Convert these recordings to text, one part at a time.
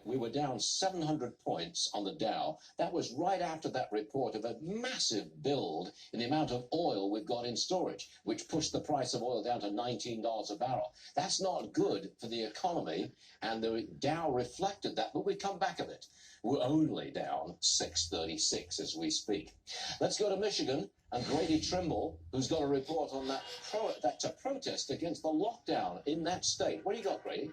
We were down 700 points on the Dow. That was right after that report of a massive build in the amount of oil we've got in storage, which pushed the price of oil down to $19 a barrel. That's not good for the economy, and the Dow reflected that, but we come back a bit. We're only down 636 as we speak. Let's go to Michigan and Grady Trimble, who's got a report on that protest against the lockdown in that state. What do you got, Grady?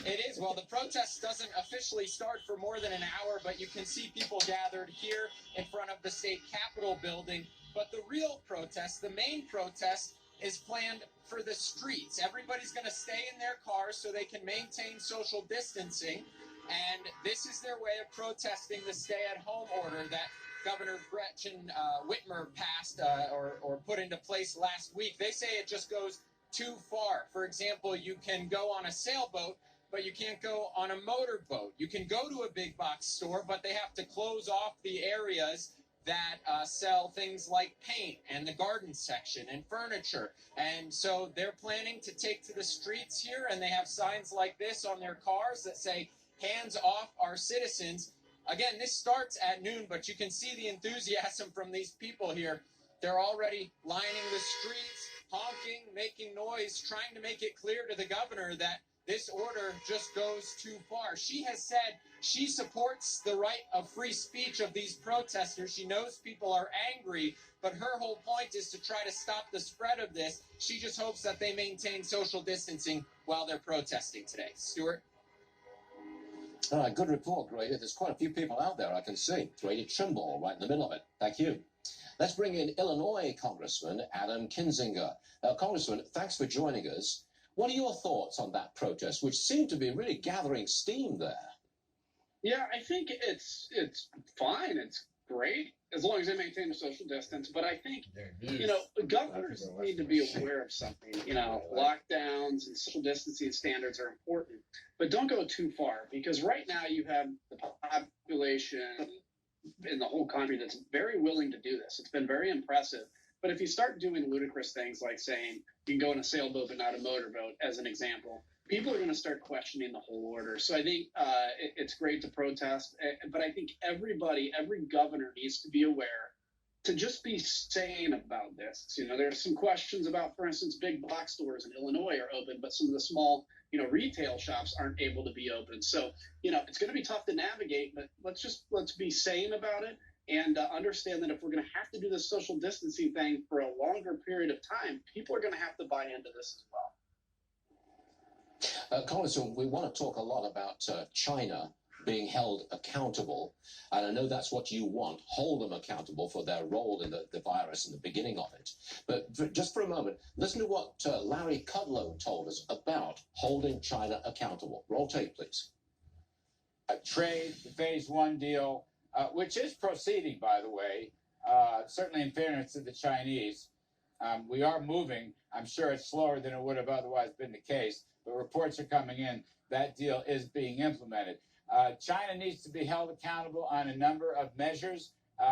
It is. Well, the protest doesn't officially start for more than an hour, but you can see people gathered here in front of the state capitol building. But the real protest, the main protest, is planned for the streets. Everybody's going to stay in their cars so they can maintain social distancing. And this is their way of protesting the stay-at-home order that Governor Gretchen Whitmer passed or put into place last week. They say it just goes too far. For example, you can go on a sailboat, but you can't go on a motorboat. You can go to a big box store, but they have to close off the areas that sell things like paint and the garden section and furniture. And so they're planning to take to the streets here, and they have signs like this on their cars that say, "Hands off our citizens." Again, this starts at noon, but you can see the enthusiasm from these people here. They're already lining the streets, honking, making noise, trying to make it clear to the governor that this order just goes too far. She has said she supports the right of free speech of these protesters. She knows people are angry, but her whole point is to try to stop the spread of this. She just hopes that they maintain social distancing while they're protesting today. Stuart? All right, good report, Grady. There's quite a few people out there I can see. Grady Trimble right in the middle of it. Thank you. Let's bring in Illinois Congressman Adam Kinzinger. Congressman, thanks for joining us. What are your thoughts on that protest, which seemed to be really gathering steam there? Yeah, I think it's fine. It's great as long as they maintain a social distance. But I think, governors need to be aware of something. Lockdowns and social distancing standards are important, but don't go too far, because right now you have the population in the whole country that's very willing to do this. It's been very impressive. But if you start doing ludicrous things like saying you can go in a sailboat but not a motorboat, as an example, people are going to start questioning the whole order. So I think it's great to protest, but I think every governor needs to be aware to just be sane about this. There's some questions about, for instance, big box stores in Illinois are open, but some of the small, retail shops aren't able to be open. So, it's going to be tough to navigate, but let's be sane about it. And understand that if we're going to have to do this social distancing thing for a longer period of time, people are going to have to buy into this as well. Congressman, we want to talk a lot about China being held accountable. And I know that's what you want, hold them accountable for their role in the virus and the beginning of it. But just for a moment, listen to what Larry Kudlow told us about holding China accountable. Roll tape, please. Trade, the phase one deal, which is proceeding, by the way, certainly in fairness to the Chinese. We are moving. I'm sure it's slower than it would have otherwise been the case, but reports are coming in. That deal is being implemented. China needs to be held accountable on a number of measures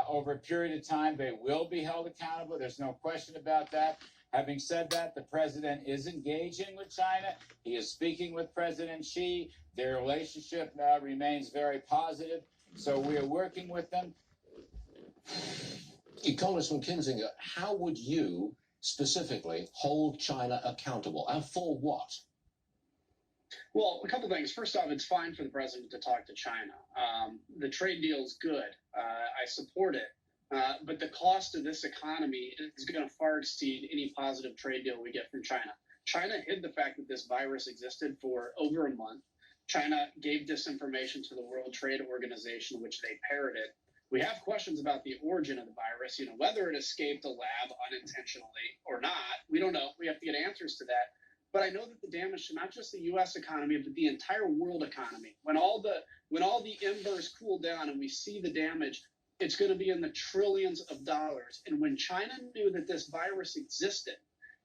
over a period of time. They will be held accountable. There's no question about that. Having said that, the president is engaging with China. He is speaking with President Xi. Their relationship remains very positive. So we are working with them. Congressman Kinzinger, how would you specifically hold China accountable, and for what? Well, a couple things. First off, it's fine for the president to talk to China. The trade deal is good. I support it. But the cost of this economy is going to far exceed any positive trade deal we get from China. China hid the fact that this virus existed for over a month. China gave disinformation to the World Trade Organization, which they parroted. We have questions about the origin of the virus, whether it escaped a lab unintentionally or not. We don't know. We have to get answers to that. But I know that the damage to not just the U.S. economy, but the entire world economy, when all the embers cool down and we see the damage, it's going to be in the trillions of dollars. And when China knew that this virus existed,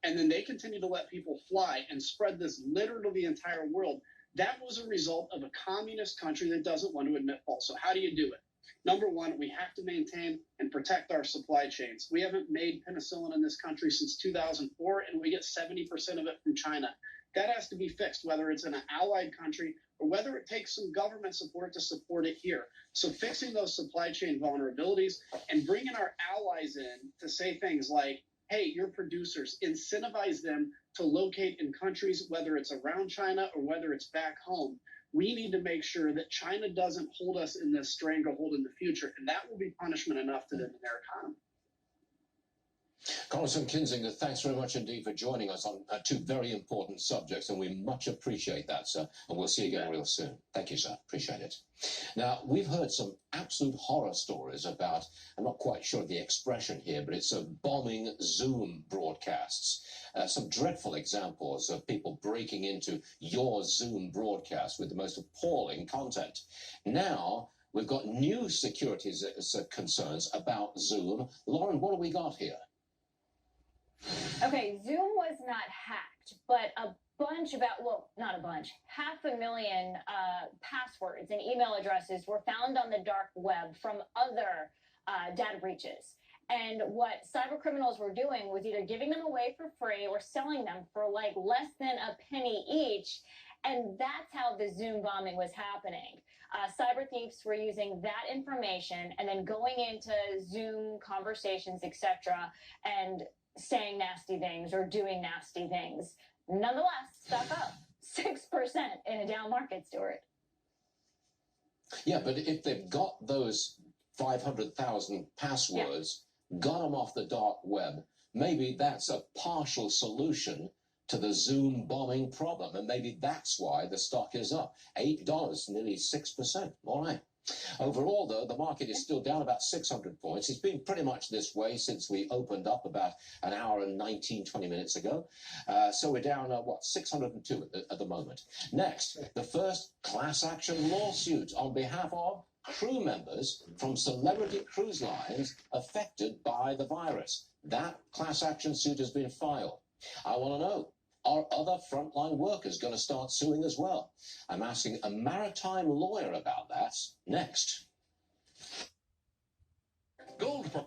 and then they continued to let people fly and spread this literally to the entire world, that was a result of a communist country that doesn't want to admit fault. So how do you do it? Number one, we have to maintain and protect our supply chains. We haven't made penicillin in this country since 2004, and we get 70% of it from China. that has to be fixed, whether it's in an allied country or whether it takes some government support to support it here. So fixing those supply chain vulnerabilities and bringing our allies in to say things like, hey, your producers, incentivize them to locate in countries, whether it's around China or whether it's back home. We need to make sure that China doesn't hold us in this stranglehold in the future, and that will be punishment enough to them in their economy. Congressman Kinzinger, thanks very much indeed for joining us on two very important subjects, and we much appreciate that, sir. And we'll see you again real soon. Thank you, sir. Appreciate it. Now, we've heard some absolute horror stories about, I'm not quite sure of the expression here, but it's bombing Zoom broadcasts. Some dreadful examples of people breaking into your Zoom broadcast with the most appalling content. Now, we've got new security concerns about Zoom. Lauren, what have we got here? Okay, Zoom was not hacked, but a bunch not a bunch, 500,000 passwords and email addresses were found on the dark web from other data breaches. And what cyber criminals were doing was either giving them away for free or selling them for like less than a penny each. And that's how the Zoom bombing was happening. Cyber thieves were using that information and then going into Zoom conversations, etc., and saying nasty things or doing nasty things. Nonetheless, stock up 6% in a down market, Stuart. Yeah, but if they've got those 500,000 passwords, got them off the dark web, maybe that's a partial solution to the Zoom bombing problem. And maybe that's why the stock is up. $8, nearly 6%. All right. Overall, though, the market is still down about 600 points. It's been pretty much this way since we opened up about an hour and 20 minutes ago. So we're down, 602 at the moment. Next, the first class action lawsuit on behalf of crew members from Celebrity Cruise Lines affected by the virus. That class action suit has been filed. I want to know, are other frontline workers going to start suing as well? I'm asking a maritime lawyer about that next. Gold.